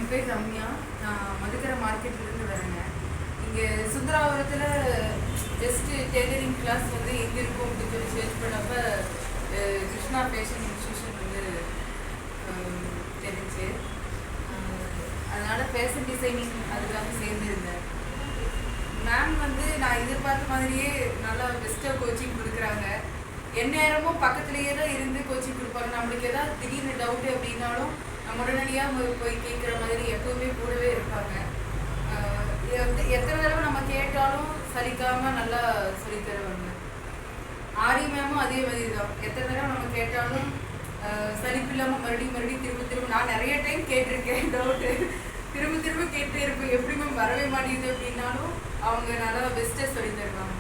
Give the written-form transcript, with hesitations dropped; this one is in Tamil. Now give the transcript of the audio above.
என் பேர் ரம்யா. நான் மதுக்கரை மார்க்கெட்லேருந்து வரேங்க. இங்கே சுந்தராபுரத்தில் ஜஸ்ட்டு டெய்லரிங் கிளாஸ் வந்து எங்கே இருக்கும் அப்படின்னு சொல்லி சர்ச் பண்ணப்போ கிருஷ்ணா ஃபேஷன் இன்ஸ்டியூஷன் வந்து தெரிஞ்சு, அதனால் ஃபேஷன் டிசைனிங் அதுக்காக சேர்ந்துருந்தேன். மேம் வந்து நான் எதிர்பார்த்த மாதிரியே நல்லா பெஸ்ட்டாக கோச்சிங் கொடுக்குறாங்க. எந்நேரமும் பக்கத்துலேயே தான் இருந்து கோச்சிங் கொடுப்பாங்க. நம்மளுக்கு ஏதாவது திடீர்னு டவுட்டு அப்படின்னாலும் நம்ம உடனடியாக போய் கேட்குற மாதிரி எப்பவுமே கூடவே இருப்பாங்க. வந்து எத்தனை தடவை நம்ம கேட்டாலும் சலிக்காமல் நல்லா சொல்லித் தருவாங்க. ஆரி மேமும் அதே மாதிரி தான். எத்தனை தடவை நம்ம கேட்டாலும் சலிப்பு இல்லாமல் மறுபடியும் திரும்ப நான் நிறைய டைம் கேட்டிருக்கேன் டவுட்டு. திரும்ப கேட்டே இருப்பேன், எப்படி மேம் வரவே மாட்டேங்குது அப்படின்னாலும் அவங்க நல்லா பெஸ்ட்டாக சொல்லி தருவாங்க.